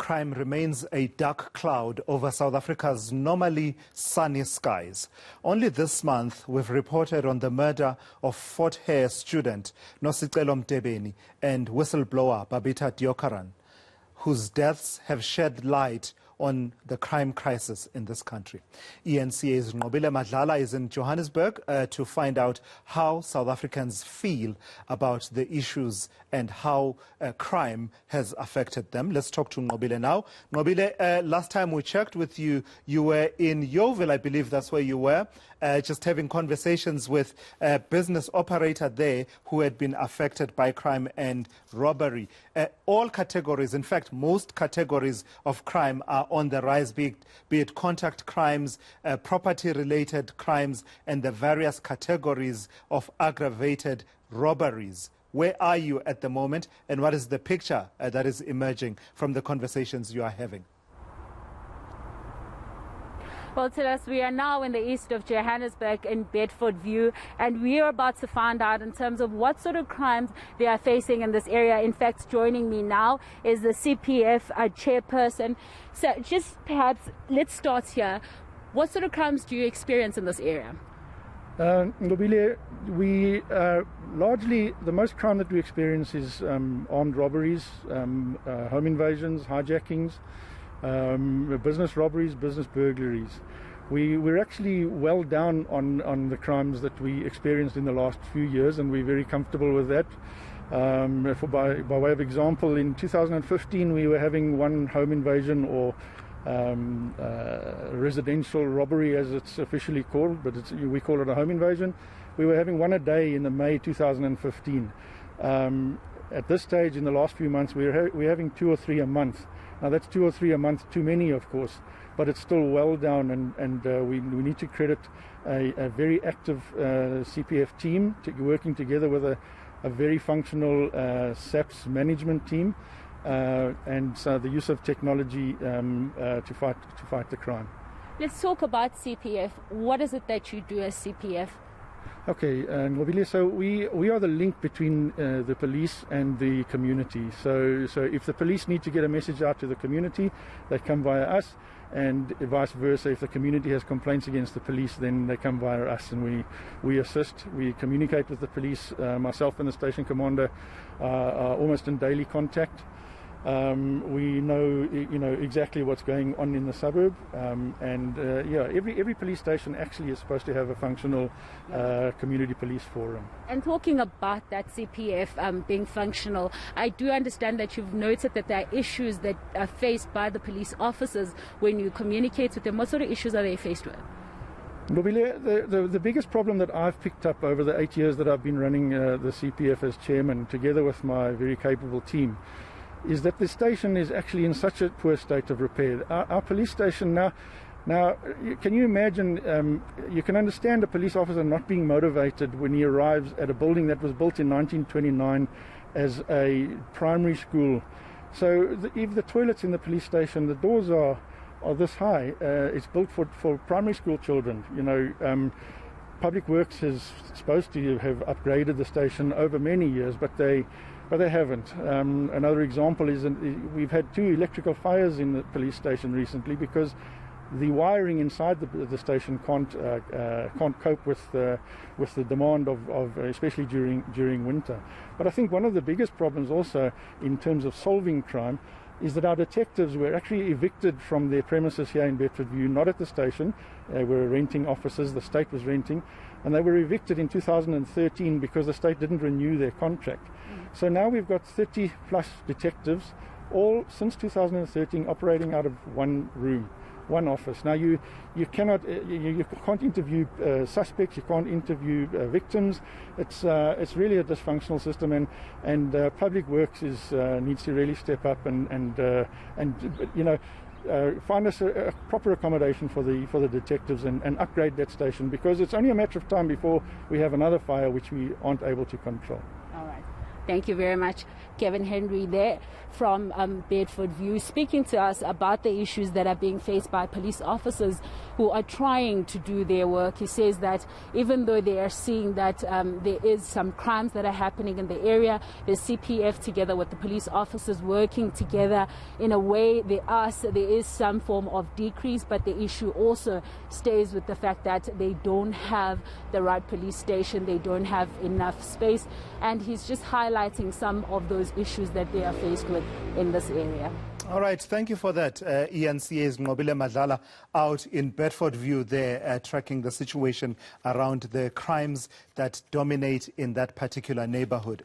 crime remains a dark cloud over South Africa's normally sunny skies. Only this month, we've reported on the murder of Fort Hare student Nqobile Madlala and whistleblower Babita Deokaran, whose deaths have shed light on the crime crisis in this country. eNCA's Nqobile Madlala is in Johannesburg to find out how South Africans feel about the issues and how crime has affected them. Let's talk to Nqobile now. Nqobile, last time we checked with you, you were in Yeoville, I believe that's where you were, just having conversations with a business operator there who had been affected by crime and robbery. All categories, in fact, most categories of crime are on the rise, be it contact crimes, property-related crimes, and the various categories of aggravated robberies. Where are you at the moment, and what is the picture that is emerging from the conversations you are having? Well, tell us, we are now in the east of Johannesburg in Bedfordview, and we are about to find out in terms of what sort of crimes they are facing in this area. In fact, joining me now is the CPF chairperson. So just perhaps let's start here. What sort of crimes do you experience in this area? Nqobile, we largely, the most crime that we experience is armed robberies, home invasions, hijackings, business robberies, business burglaries. We're actually well down on the crimes that we experienced in the last few years, and we're very comfortable with that. By way of example, in 2015 we were having one home invasion or residential robbery, as it's officially called, but we call it a home invasion. We were having one a day in the May 2015. At this stage, in the last few months, we're having 2 or 3 a month. Now that's 2 or 3 a month too many, of course, but it's still well down, and we need to credit a very active CPF team working together with a very functional SAPS management team, and so the use of technology to fight the crime. Let's talk about CPF. What is it that you do as CPF? Okay, Nqobile, so we are the link between the police and the community. So if the police need to get a message out to the community, they come via us, and vice versa. If the community has complaints against the police, then they come via us, and we assist. We communicate with the police. Myself and the station commander are almost in daily contact. We know exactly what's going on in the suburb, every police station actually is supposed to have a functional community police forum. And talking about that CPF being functional, I do understand that you've noted that there are issues that are faced by the police officers when you communicate with them. What sort of issues are they faced with? Nqobile, the biggest problem that I've picked up over the 8 years that I've been running the CPF as chairman, together with my very capable team, is that the station is actually in such a poor state of repair. Our police station now, can you imagine, you can understand a police officer not being motivated when he arrives at a building that was built in 1929 as a primary school. So if the toilets in the police station, the doors are this high, it's built for primary school children. Public Works is supposed to have upgraded the station over many years, but they haven't. Another example is we've had 2 electrical fires in the police station recently because the wiring inside the station can't cope with the demand of especially during winter. But I think one of the biggest problems also in terms of solving crime is that our detectives were actually evicted from their premises here in Bedfordview, not at the station. They were renting offices, the state was renting, and they were evicted in 2013 because the state didn't renew their contract. So now we've got 30 plus detectives, all since 2013 operating out of one room, one office. Now you can't interview suspects, you can't interview victims. It's really a dysfunctional system, and Public Works needs to really step up and find us a proper accommodation for the detectives and upgrade that station, because it's only a matter of time before we have another fire which we aren't able to control. All right. Thank you very much. Gavin Henry there from Bedfordview, speaking to us about the issues that are being faced by police officers who are trying to do their work. He says that even though they are seeing that there is some crimes that are happening in the area, the CPF together with the police officers working together in a way, there is some form of decrease, but the issue also stays with the fact that they don't have the right police station, they don't have enough space, and he's just highlighting some of those issues that they are faced with in this area. All right, thank you for that. eNCA's Nqobile Madlala out in Bedfordview there, tracking the situation around the crimes that dominate in that particular neighborhood.